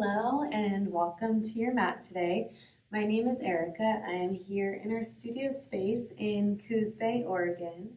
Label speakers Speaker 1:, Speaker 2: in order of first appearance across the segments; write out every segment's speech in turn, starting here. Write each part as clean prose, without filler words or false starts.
Speaker 1: Hello and welcome to your mat today. My name is Erica. I am here in our studio space in Coos Bay, Oregon.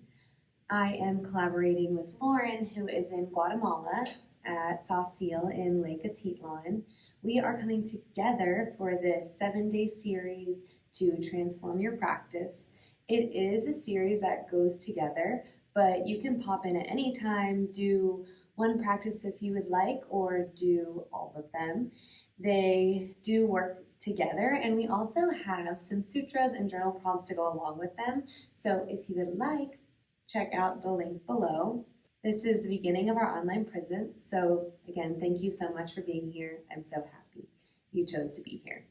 Speaker 1: I am collaborating with Lauren, who is in Guatemala at Saucil in Lake Atitlan. We are coming together for this 7-day series to transform your practice. It is a series that goes together, but you can pop in at any time, do one practice if you would like, or do all of them. They do work together, and we also have some sutras and journal prompts to go along with them. So if you would like, check out the link below. This is the beginning of our online presence. So again, thank you so much for being here. I'm so happy you chose to be here.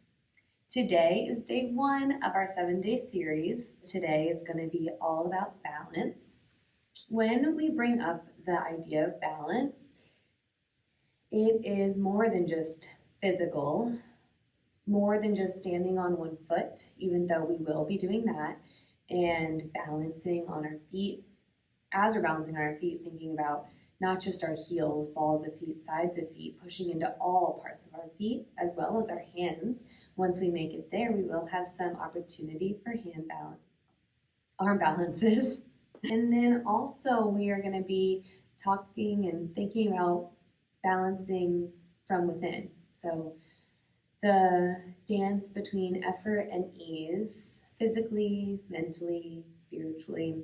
Speaker 1: Today is day 1 of our 7-day series. Today is going to be all about balance. When we bring up the idea of balance, it is more than just physical, more than just standing on one foot, even though we will be doing that, and balancing on our feet. As we're balancing on our feet, thinking about not just our heels, balls of feet, sides of feet, pushing into all parts of our feet, as well as our hands. Once we make it there, we will have some opportunity for arm balances. And then also we are going to be talking and thinking about balancing from within. So the dance between effort and ease, physically, mentally, spiritually,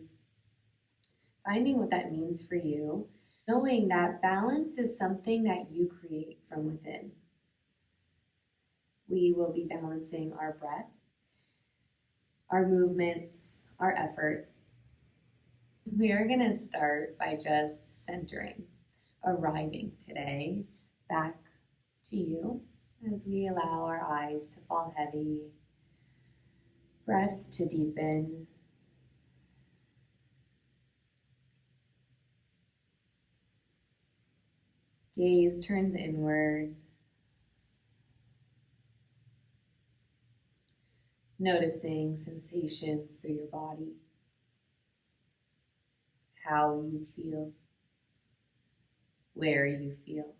Speaker 1: finding what that means for you, knowing that balance is something that you create from within. We will be balancing our breath, our movements, our effort. We are going to start by just centering, arriving today back to you as we allow our eyes to fall heavy, breath to deepen. Gaze turns inward. Noticing sensations through your body. How you feel, where you feel.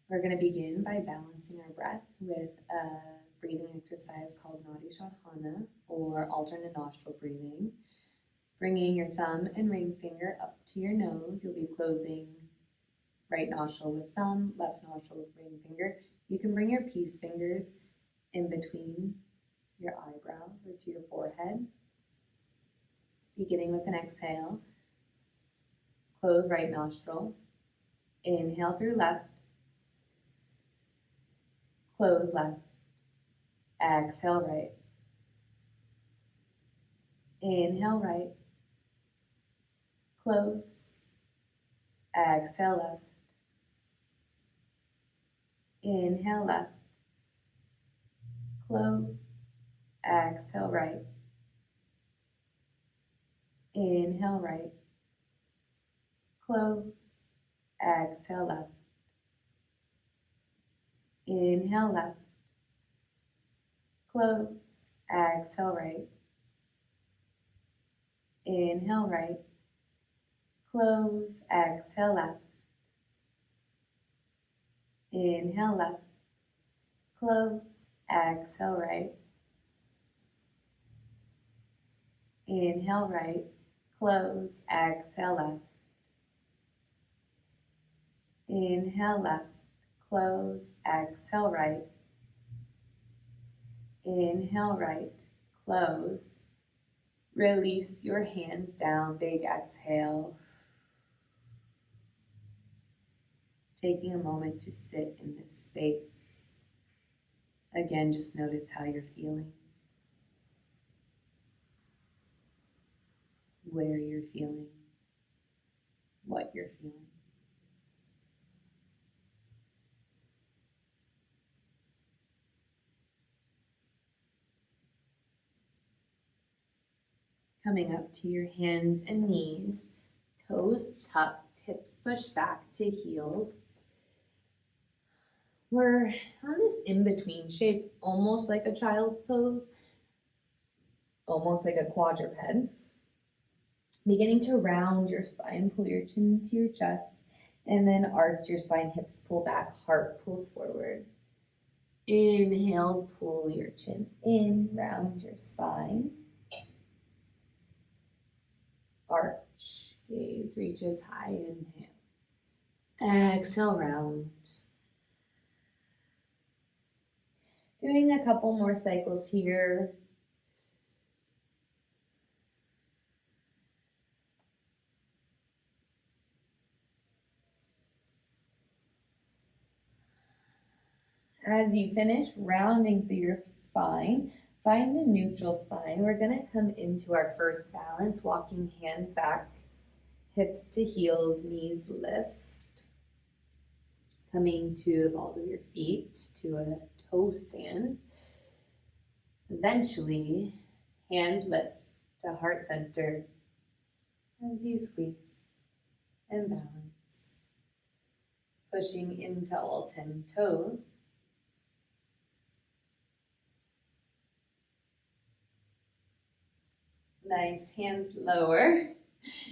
Speaker 1: We're going to begin by balancing our breath with a breathing exercise called Nadi Shodhana, or alternate nostril breathing. Bringing your thumb and ring finger up to your nose, you'll be closing right nostril with thumb, left nostril with ring finger. You can bring your peace fingers in between your eyebrows or to your forehead. Beginning with an exhale, close right nostril. Inhale through left, close left. Exhale right. Inhale right, close. Exhale left. Inhale left, close. Exhale right. Inhale right, close. Exhale left. Inhale left, close. Exhale right. Inhale right, close. Exhale left. Inhale left, close. Exhale right. Inhale right, close. Exhale left. Inhale left, close. Exhale right. Inhale right, close. Release your hands down, big exhale. Taking a moment to sit in this space. Again, just notice how you're feeling, where you're feeling, what you're feeling. Coming up to your hands and knees, toes tucked, hips pushed back to heels. We're on this in-between shape, almost like a child's pose, almost like a quadruped. Beginning to round your spine, pull your chin to your chest, and then arch your spine, hips pull back, heart pulls forward. Inhale, pull your chin in, round your spine. Arch, gaze reaches high, inhale. Exhale, round. Doing a couple more cycles here. As you finish rounding through your spine, find a neutral spine. We're going to come into our first balance, walking hands back, hips to heels, knees lift. Coming to the balls of your feet to a toe stand. Eventually, hands lift to heart center as you squeeze and balance. Pushing into all 10 toes. Nice, hands lower,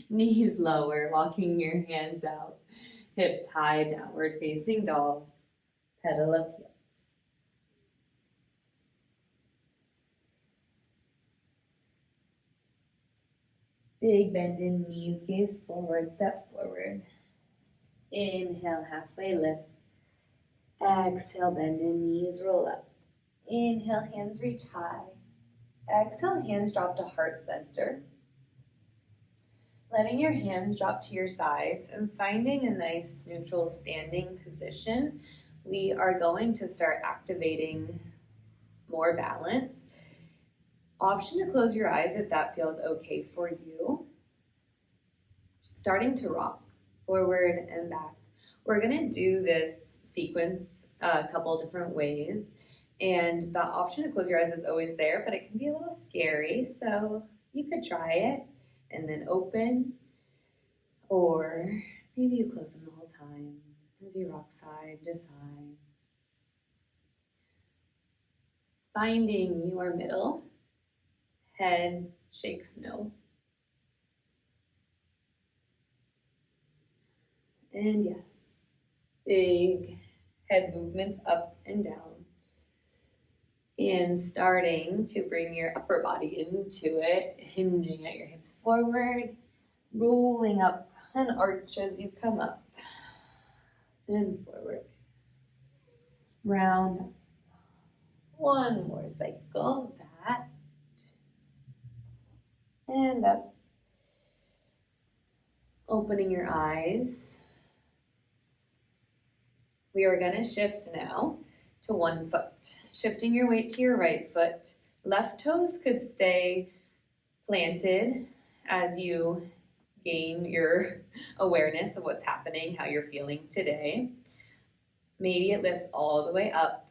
Speaker 1: knees lower, walking your hands out. Hips high, downward facing dog, pedal up heels. Big bend in knees, gaze forward, step forward. Inhale, halfway lift. Exhale, bend in knees, roll up. Inhale, hands reach high. Exhale, hands drop to heart center. Letting your hands drop to your sides and finding a nice neutral standing position, we are going to start activating more balance. Option to close your eyes if that feels okay for you. Starting to rock forward and back. We're going to do this sequence a couple different ways, and the option to close your eyes is always there, but it can be a little scary, so you could try it and then open, or maybe you close them the whole time as you rock side to side. Finding your middle, head shakes no. And yes, big head movements up and down. And starting to bring your upper body into it, hinging at your hips forward, rolling up an arch as you come up and forward. Round up. One more cycle, that. And up. Opening your eyes. We are going to shift now to one foot. Shifting your weight to your right foot. Left toes could stay planted as you gain your awareness of what's happening, how you're feeling today. Maybe it lifts all the way up.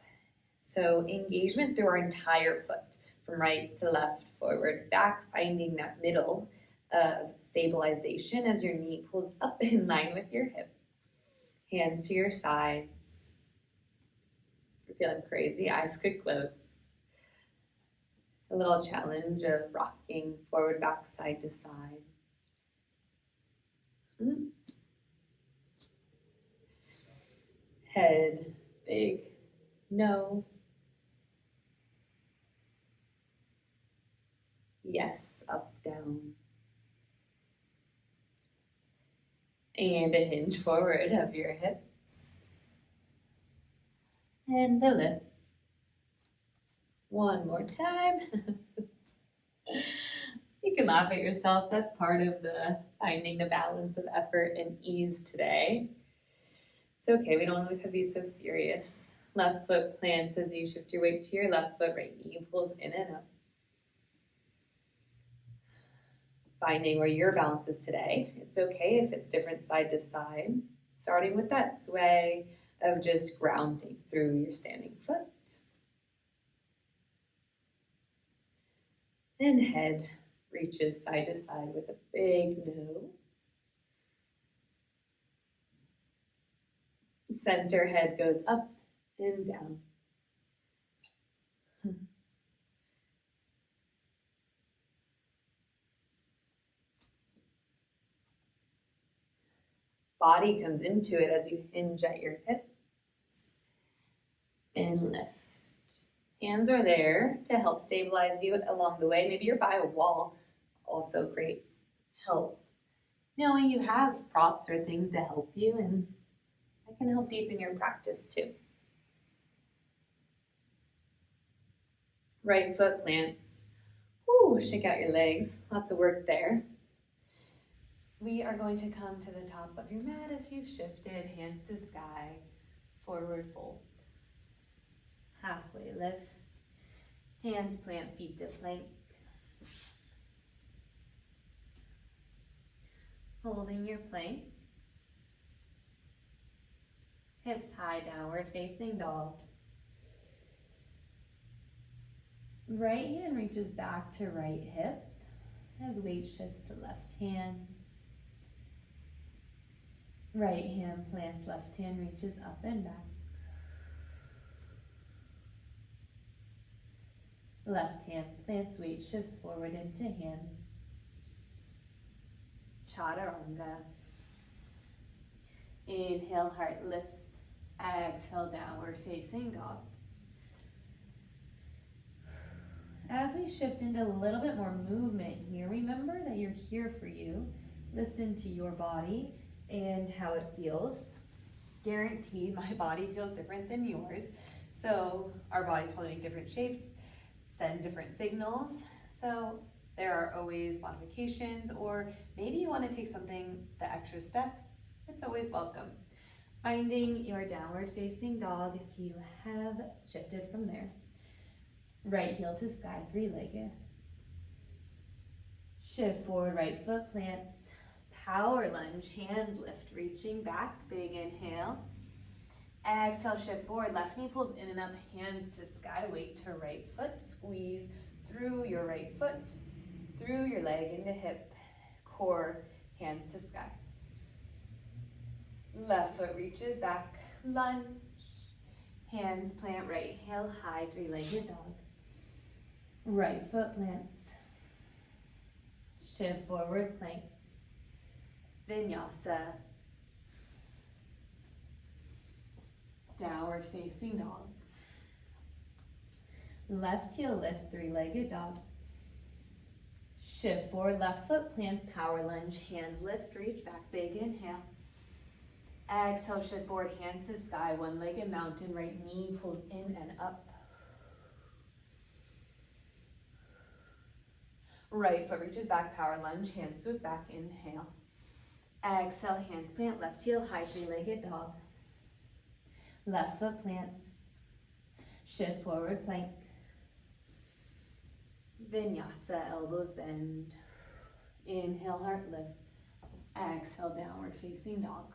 Speaker 1: So engagement through our entire foot, from right to left, forward, back, finding that middle of stabilization as your knee pulls up in line with your hip. Hands to your sides. If you're feeling crazy, eyes could close. A little challenge of rocking forward, back, side to side. Head, big, no. Yes, up, down. And a hinge forward of your hips. And a lift. One more time. You can laugh at yourself. That's part of the finding the balance of effort and ease today. It's okay, we don't always have to be so serious. Left foot plants as you shift your weight to your left foot, right knee pulls in and up. Finding where your balance is today. It's okay if it's different side to side. Starting with that sway of just grounding through your standing foot. And head reaches side to side with a big no. Center head goes up and down. Body comes into it as you hinge at your hips and lift. Hands are there to help stabilize you along the way. Maybe you're by a wall, also great help. Knowing you have props or things to help you, and that can help deepen your practice too. Right foot plants. Ooh, shake out your legs. Lots of work there. We are going to come to the top of your mat if you've shifted, hands to sky, forward fold. Halfway lift. Hands plant, feet to plank. Holding your plank. Hips high, downward facing dog. Right hand reaches back to right hip as weight shifts to left hand. Right hand plants, left hand reaches up and back. Left hand plants, weight shifts forward into hands. Chaturanga. Inhale, heart lifts. Exhale, downward facing dog. As we shift into a little bit more movement here, remember that you're here for you. Listen to your body and how it feels. Guaranteed, my body feels different than yours. So our bodies probably make different shapes, send different signals. So there are always modifications, or maybe you want to take something the extra step. It's always welcome. Finding your downward facing dog if you have shifted from there. Right heel to sky, three-legged. Shift forward, right foot plants. Power lunge, hands lift, reaching back, big inhale. Exhale, shift forward, left knee pulls in and up, hands to sky, weight to right foot. Squeeze through your right foot, through your leg into hip, core, hands to sky. Left foot reaches back, lunge. Hands plant, right heel high, three-legged dog. Right foot plants. Shift forward, plank. Vinyasa. Downward facing dog. Left heel lifts, three-legged dog. Shift forward, left foot plants, power lunge, hands lift, reach back, big inhale. Exhale, shift forward, hands to sky, one-legged mountain, right knee pulls in and up. Right foot reaches back, power lunge, hands swoop back, inhale. Exhale, hands plant, left heel high, three-legged dog. Left foot plants. Shift forward, plank. Vinyasa, elbows bend. Inhale, heart lifts. Exhale, downward facing dog.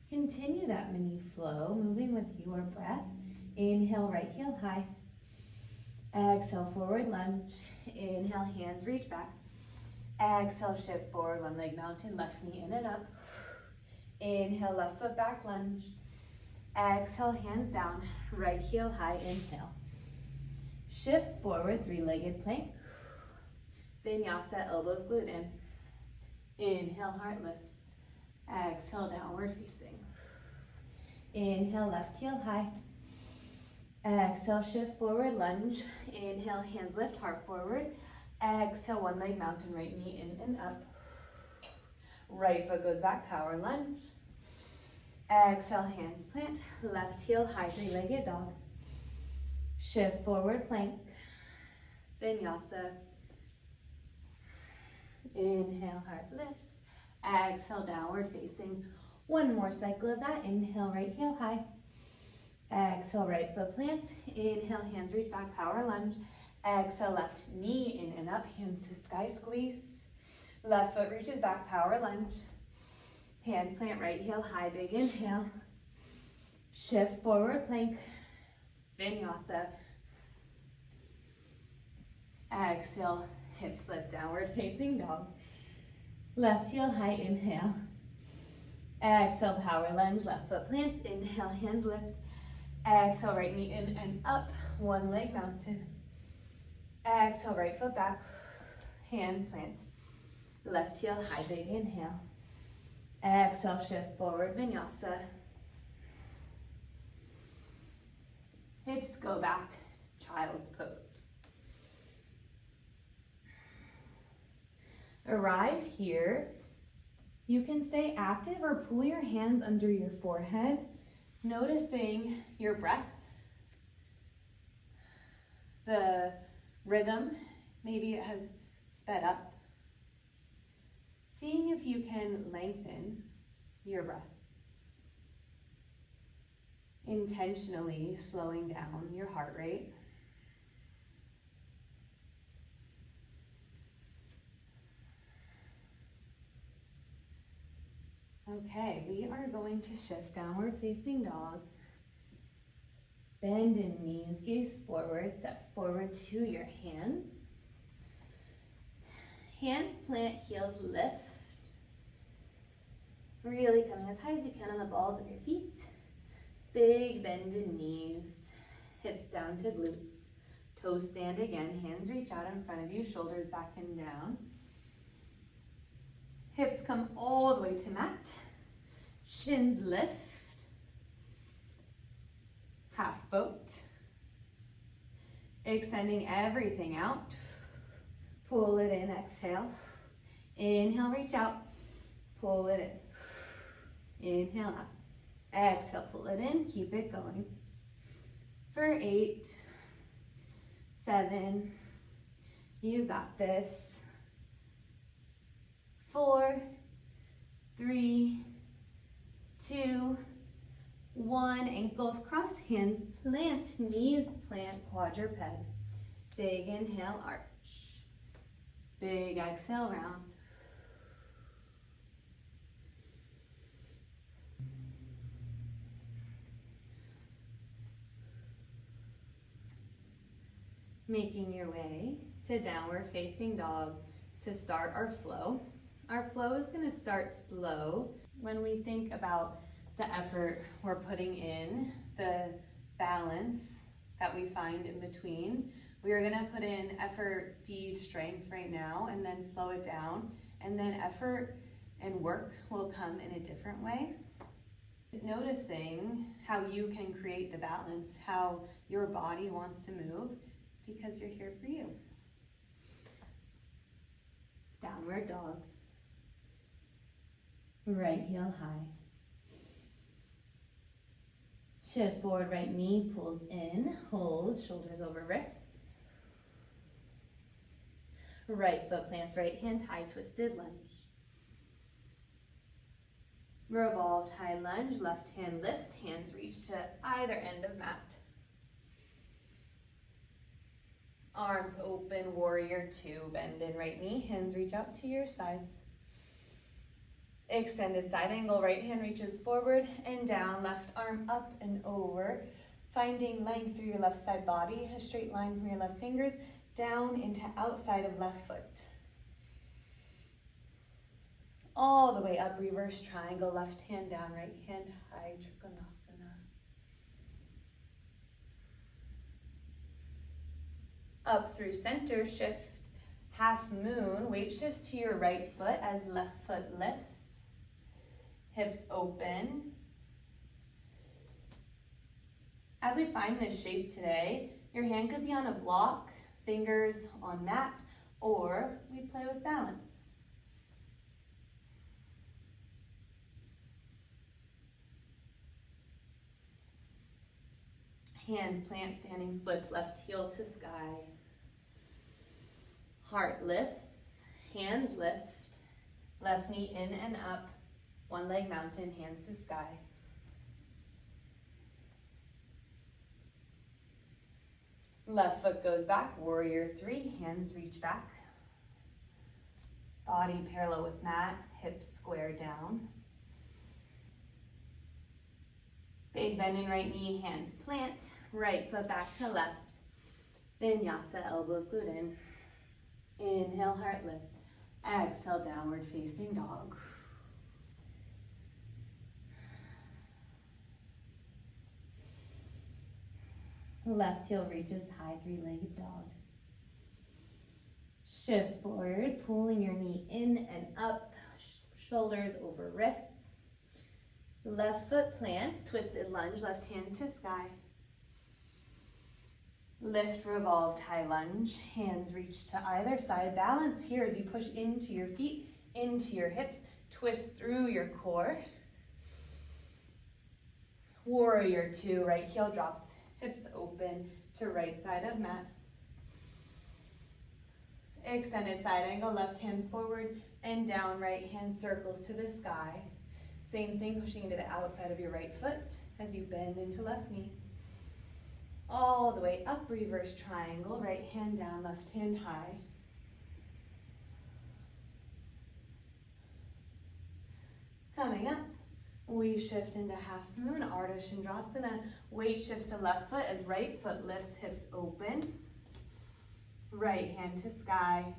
Speaker 1: Continue that mini flow, moving with your breath. Inhale, right heel high. Exhale, forward lunge. Inhale, hands reach back. Exhale, shift forward, one leg mountain, left knee in and up. Inhale, left foot back lunge. Exhale, hands down, right heel high, inhale. Shift forward, three-legged plank. Vinyasa, elbows glued in. Inhale, heart lifts. Exhale, downward facing. Inhale, left heel high. Exhale, shift forward, lunge. Inhale, hands lift, heart forward. Exhale, one leg mountain, right knee in and up. Right foot goes back, power lunge. Exhale, hands plant, left heel high, three-legged dog. Shift forward, plank. Vinyasa. Inhale, heart lifts. Exhale, downward facing. One more cycle of that. Inhale, right heel high. Exhale, right foot plants. Inhale, hands reach back, power lunge. Exhale, left knee in and up, hands to sky, squeeze. Left foot reaches back, power lunge. Hands plant, right heel high, big inhale. Shift forward, plank. Vinyasa. Exhale, hips lift, downward facing dog. Left heel high, inhale. Exhale, power lunge, left foot plants. Inhale, hands lift. Exhale, right knee in and up. One leg mountain. Exhale, right foot back. Hands plant. Left heel high, big inhale. Exhale, shift forward, vinyasa. Hips go back, child's pose. Arrive here. You can stay active or pull your hands under your forehead, noticing your breath, the rhythm. Maybe it has sped up. Seeing if you can lengthen your breath. Intentionally slowing down your heart rate. Okay, we are going to shift downward facing dog. Bend in knees, gaze forward, step forward to your hands. Hands plant, heels lift. Really coming as high as you can on the balls of your feet. Big bend in knees, hips down to glutes. Toes stand again, hands reach out in front of you, shoulders back and down. Hips come all the way to mat. Shins lift. Half boat. Extending everything out. Pull it in, exhale. Inhale, reach out. Pull it in. Inhale out. Exhale, pull it in. Keep it going. For 8, 7, you got this. 4, 3, 2, 1. Ankles cross, hands plant, knees plant, quadruped. Big inhale, arch. Big exhale, round. Making your way to downward facing dog to start our flow. Our flow is going to start slow. When we think about the effort we're putting in, the balance that we find in between, we are going to put in effort, speed, strength right now, and then slow it down. And then effort and work will come in a different way. Noticing how you can create the balance, how your body wants to move, because you're here for you. Downward dog. Right heel high. Shift forward, right knee pulls in. Hold, shoulders over wrists. Right foot plants, right hand high, twisted lunge. Revolved high lunge, left hand lifts, hands reach to either end of mat. Arms open, warrior 2, bend in right knee, hands reach out to your sides. Extended side angle, right hand reaches forward and down, left arm up and over, finding length through your left side body, a straight line from your left fingers, down into outside of left foot. All the way up, reverse triangle, left hand down, right hand high, Trikonasana. Up through center, shift, half moon, weight shifts to your right foot as left foot lifts. Hips open. As we find this shape today, your hand could be on a block, fingers on mat, or we play with balance. Hands plant, standing splits, left heel to sky. Heart lifts, hands lift, left knee in and up, one leg mountain, hands to sky. Left foot goes back, warrior 3, hands reach back. Body parallel with mat, hips square down. Big bend in right knee, hands plant, right foot back to left. Vinyasa, elbows glute in. Inhale, heart lifts. Exhale, downward facing dog. Left heel reaches high, three-legged dog. Shift forward, pulling your knee in and up, shoulders over wrists. Left foot plants, twisted lunge, left hand to sky. Lift, revolved, high lunge, hands reach to either side. Balance here as you push into your feet, into your hips, twist through your core. Warrior two, right heel drops, hips open to right side of mat. Extended side angle, left hand forward and down, right hand circles to the sky. Same thing, pushing into the outside of your right foot as you bend into left knee. All the way up, reverse triangle, right hand down, left hand high. Coming up, we shift into half moon, Ardha Chandrasana. Weight shifts to left foot as right foot lifts, hips open. Right hand to sky.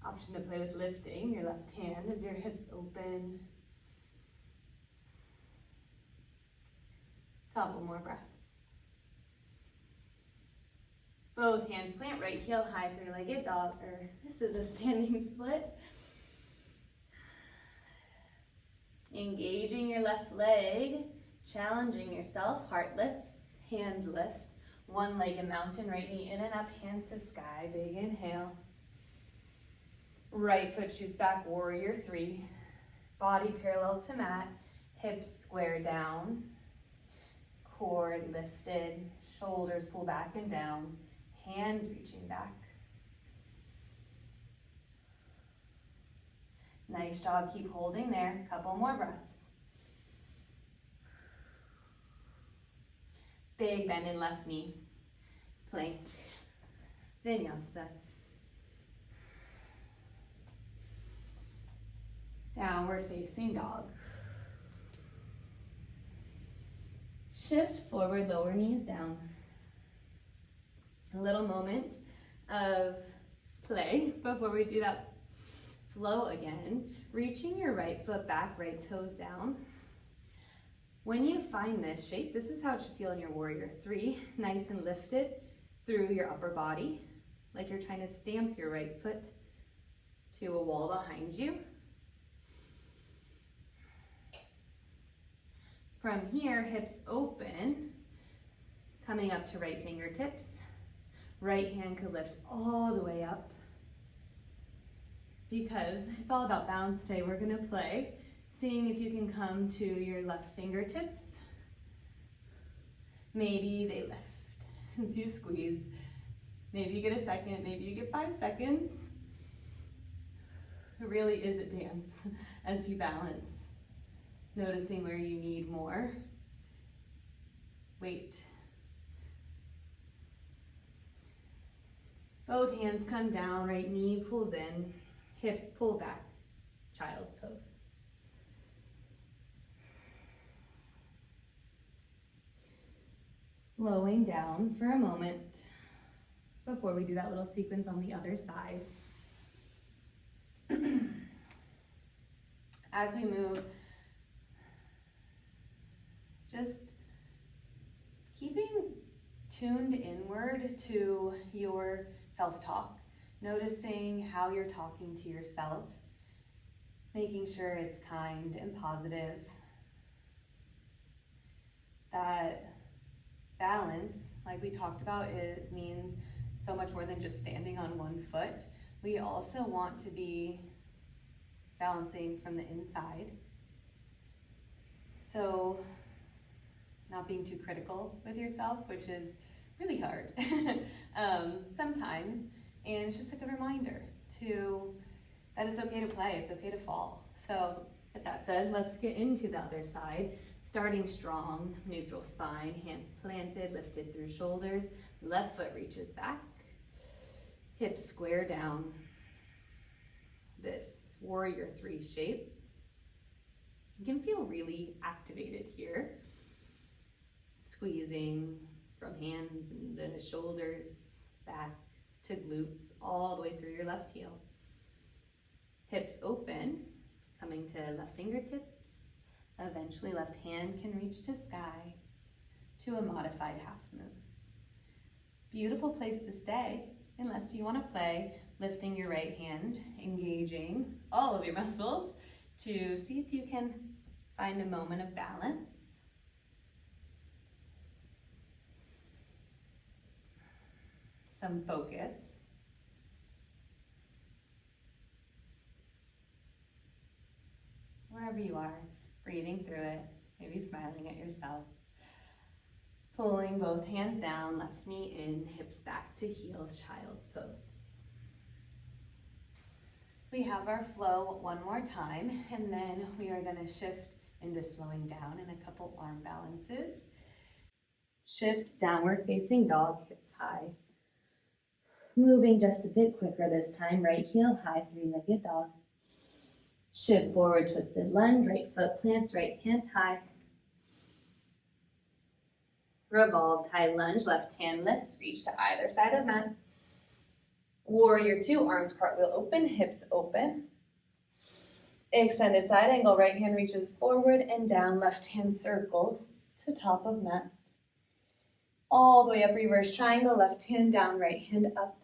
Speaker 1: Option to play with lifting your left hand as your hips open. Couple more breaths. Both hands plant, right heel high, three-legged dog, or this is a standing split. Engaging your left leg, challenging yourself, heart lifts, hands lift. One-legged mountain, right knee in and up, hands to sky, big inhale. Right foot shoots back, warrior three. Body parallel to mat, hips square down. Core lifted, shoulders pull back and down. Hands reaching back. Nice job, keep holding there. Couple more breaths. Big bend in left knee. Plank. Vinyasa. Downward facing dog. Shift forward, lower knees down. A little moment of play before we do that flow again. Reaching your right foot back, right toes down. When you find this shape, this is how it should feel in your warrior three. Nice and lifted through your upper body, like you're trying to stamp your right foot to a wall behind you. From here, hips open, coming up to right fingertips. Right hand could lift all the way up. Because it's all about balance today, we're gonna play, seeing if you can come to your left fingertips. Maybe they lift as you squeeze. Maybe you get a second, maybe you get 5 seconds. It really is a dance as you balance. Noticing where you need more weight. Both hands come down, right knee pulls in, hips pull back, child's pose. Slowing down for a moment before we do that little sequence on the other side. As we move, just keeping tuned inward to your self-talk, noticing how you're talking to yourself, making sure it's kind and positive. That balance, like we talked about, it means so much more than just standing on one foot. We also want to be balancing from the inside. So not being too critical with yourself, which is really hard sometimes. And it's just like a reminder that it's okay to play, it's okay to fall. So with that said, let's get into the other side. Starting strong, neutral spine, hands planted, lifted through shoulders, left foot reaches back, hips square down. This warrior three shape. You can feel really activated here. Squeezing from hands and into shoulders, back to glutes, all the way through your left heel. Hips open, coming to left fingertips. Eventually left hand can reach to sky. to a modified half moon. Beautiful place to stay, unless you want to play, lifting your right hand, engaging all of your muscles to see if you can find a moment of balance. Some focus. Wherever you are, breathing through it, maybe smiling at yourself. Pulling both hands down, left knee in, hips back to heels, child's pose. We have our flow one more time, and then we are going to shift into slowing down in a couple arm balances. Shift downward facing dog, hips high. Moving just a bit quicker this time, right heel high, three-legged dog. Shift forward, twisted lunge, right foot plants, right hand high. Revolved high lunge, left hand lifts, reach to either side of mat. Warrior two, arms cartwheel open, hips open. Extended side angle, right hand reaches forward and down, left hand circles to top of mat. All the way up, reverse triangle, left hand down, right hand up.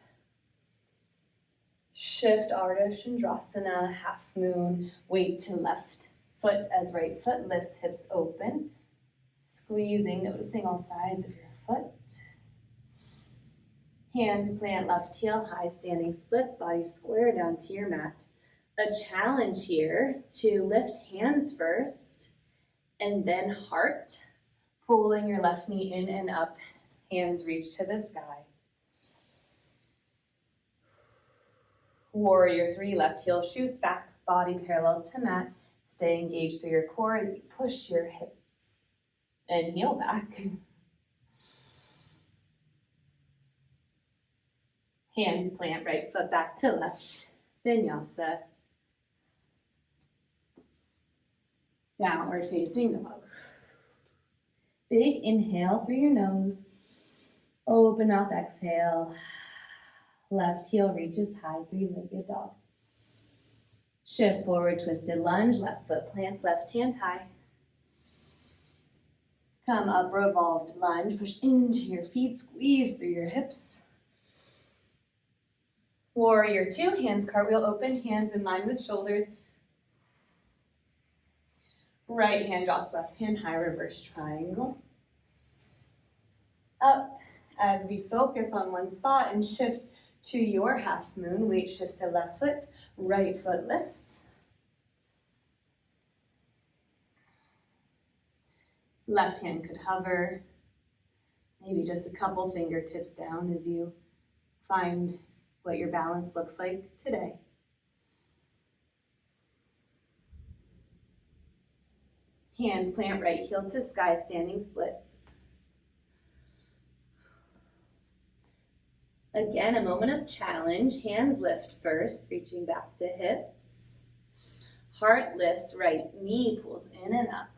Speaker 1: Shift Ardha Chandrasana, half moon, weight to left foot as right foot lifts, hips open. Squeezing, noticing all sides of your foot. Hands plant left heel, high standing splits, body square down to your mat. A challenge here to lift hands first and then heart, pulling your left knee in and up, hands reach to the sky. Warrior three, left heel shoots back, body parallel to mat. Stay engaged through your core as you push your hips and heel back. Hands plant, right foot back to left. Vinyasa. Downward facing dog. Big inhale through your nose. Open mouth, exhale. Left heel reaches high, three-legged dog. Shift forward, twisted lunge, left foot plants, left hand high. Come up, revolved lunge, push into your feet, squeeze through your hips. Warrior two, hands cartwheel open, hands in line with shoulders. Right hand drops left hand high, reverse triangle. Up as we focus on one spot and shift to your half moon, weight shifts to left foot, right foot lifts. Left hand could hover, maybe just a couple fingertips down as you find what your balance looks like today. Hands plant right heel to sky, standing splits. Again, a moment of challenge. Hands lift first, reaching back to hips. Heart lifts, right knee pulls in and up.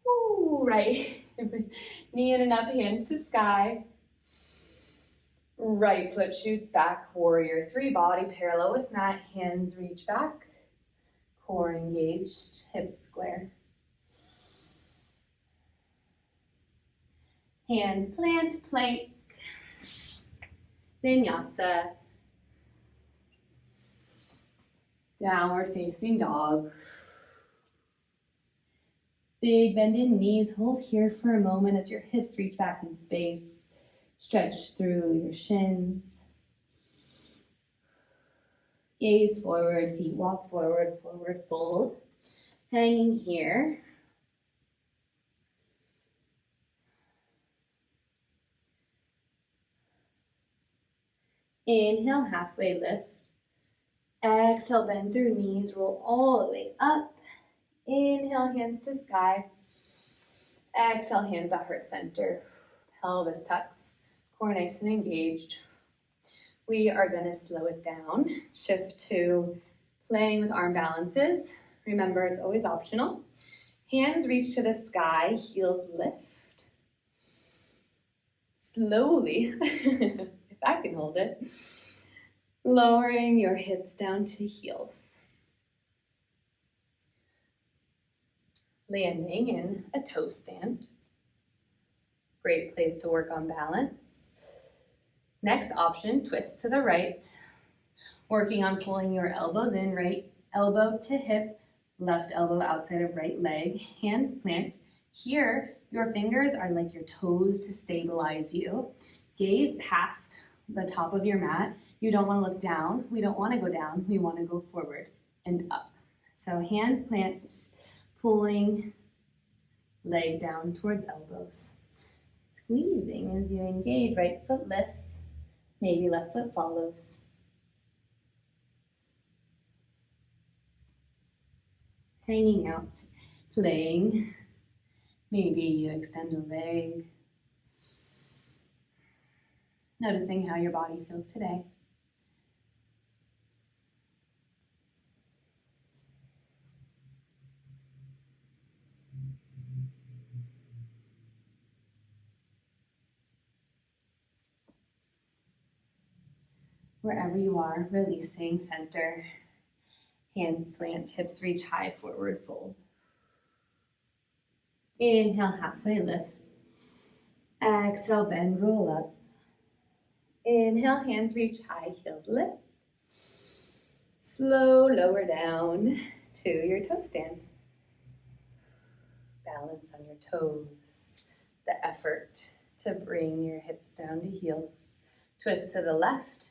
Speaker 1: Woo, right knee in and up, hands to sky. Right foot shoots back, warrior three, body parallel with mat, hands reach back. Core engaged, hips square. Hands plant, plank. Vinyasa. Downward facing dog. Big bend in knees. Hold here for a moment as your hips reach back in space. Stretch through your shins. Gaze forward, feet walk forward, forward fold. Hanging here. Inhale, halfway lift. Exhale, bend through knees, roll all the way up. Inhale, hands to sky. Exhale, hands to heart center. Pelvis tucks, core nice and engaged. We are going to slow it down. Shift to playing with arm balances. Remember, it's always optional. Hands reach to the sky, heels lift. Slowly, if I can hold it, lowering your hips down to heels. Landing in a toe stand. Great place to work on balance. Next option, twist to the right. Working on pulling your elbows in, right elbow to hip, left elbow outside of right leg, hands plant. Here, your fingers are like your toes to stabilize you. Gaze past the top of your mat. You don't want to look down. We don't want to go down. We want to go forward and up. So hands plant, pulling leg down towards elbows. Squeezing as you engage, right foot lifts, maybe left foot follows. Hanging out, playing. Maybe you extend a leg. Noticing how your body feels today. Wherever you are, releasing center. Hands plant, hips reach high, forward fold. Inhale, halfway lift. Exhale, bend, roll up. Inhale, hands reach high, heels lift. Slow, lower down to your toe stand. Balance on your toes. The effort to bring your hips down to heels. Twist to the left,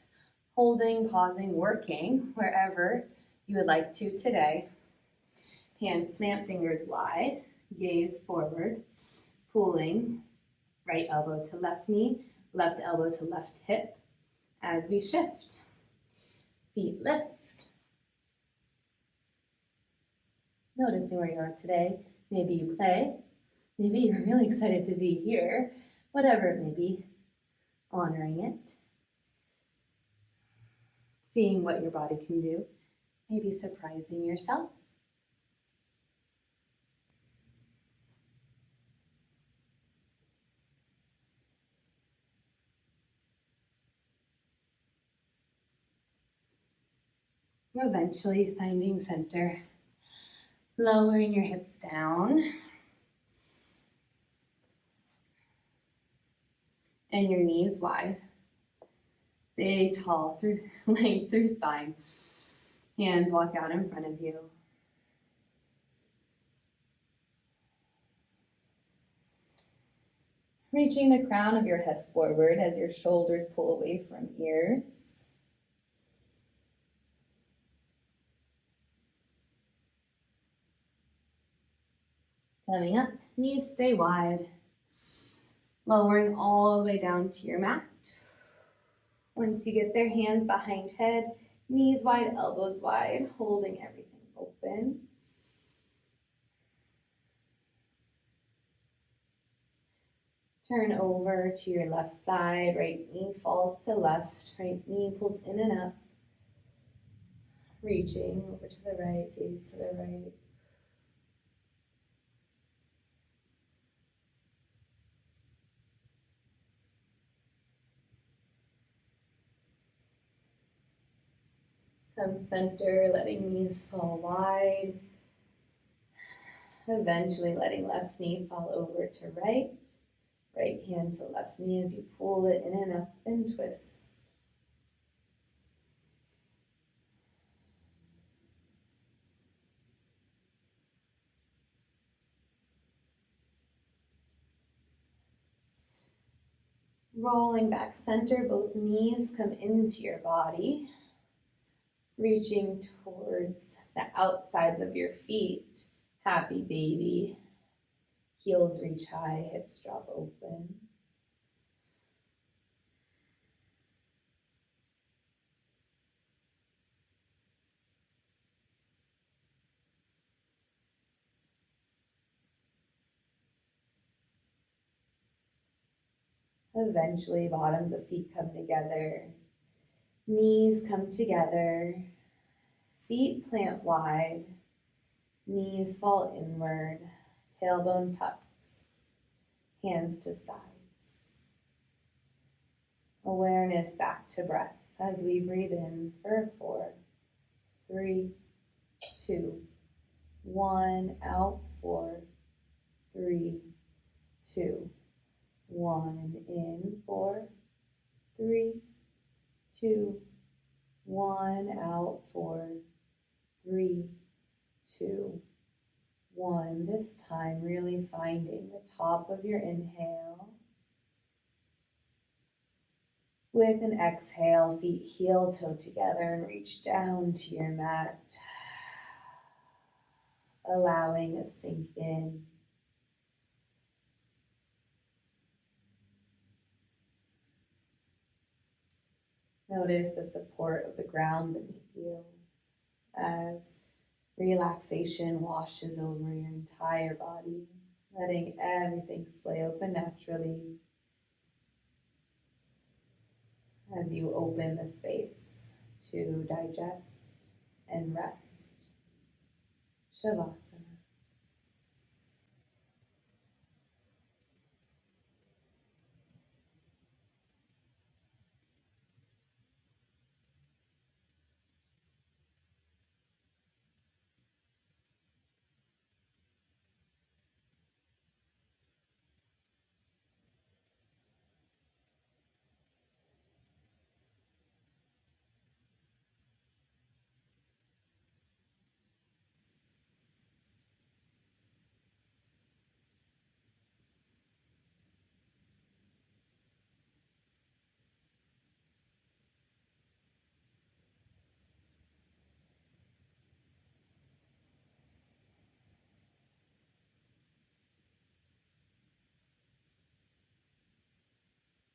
Speaker 1: holding, pausing, working wherever you would like to today. Hands plant, fingers wide, gaze forward, pulling, right elbow to left knee, left elbow to left hip as we shift. Feet lift. Noticing where you are today. Maybe you play, maybe you're really excited to be here, whatever it may be, honoring it. Seeing what your body can do, maybe surprising yourself. Eventually finding center, lowering your hips down, and your knees wide. Big, tall, length through spine. Hands walk out in front of you. Reaching the crown of your head forward as your shoulders pull away from ears. Coming up, knees stay wide. Lowering all the way down to your mat. Once you get there, hands behind head, knees wide, elbows wide, holding everything open. Turn over to your left side, right knee falls to left, right knee pulls in and up. Reaching over to the right, gaze to the right. Come center, letting knees fall wide. Eventually letting left knee fall over to right. Right hand to left knee as you pull it in and up and twist. Rolling back center, both knees come into your body. Reaching towards the outsides of your feet. Happy baby. Heels reach high, hips drop open. Eventually, bottoms of feet come together. Knees come together. Feet plant wide. Knees fall inward. Tailbone tucks. Hands to sides. Awareness back to breath as we breathe in for 4, 3, 2, 1. Out, 4, 3, 2, 1. In 4, 3, 2, 1. Out 4, 3, 2, 1. This time really finding the top of your inhale. With an exhale, feet heel toe together and reach down to your mat, allowing a sink in. Notice the support of the ground beneath you as relaxation washes over your entire body, letting everything splay open naturally as you open the space to digest and rest. Shavasana.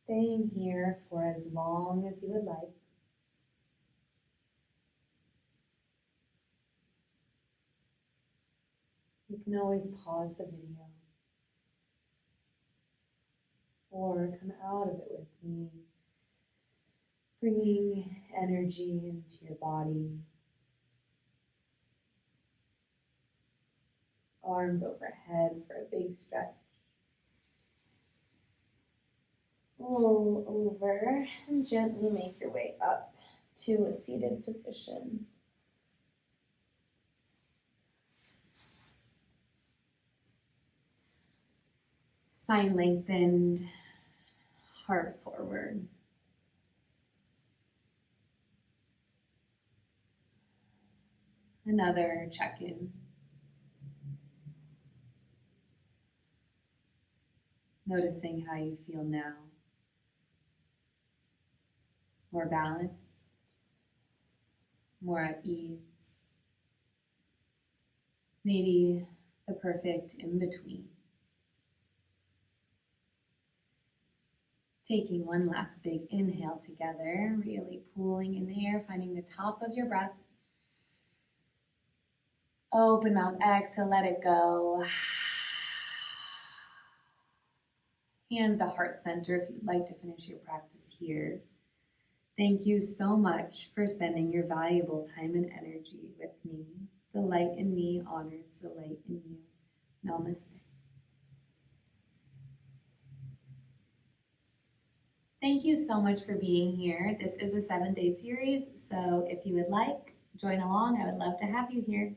Speaker 1: Staying here for as long as you would like. You can always pause the video or come out of it with me, bringing energy into your body, arms overhead for a big stretch. Roll over and gently make your way up to a seated position. Spine lengthened, heart forward. Another check-in. Noticing how you feel now. More balanced, more at ease. Maybe the perfect in-between. Taking one last big inhale together, really pulling in the air, finding the top of your breath. Open mouth, exhale, let it go. Hands to heart center if you'd like to finish your practice here. Thank you so much for spending your valuable time and energy with me. The light in me honors the light in you. Namaste. Thank you so much for being here. This is a 7-day series, so if you would like, join along. I would love to have you here.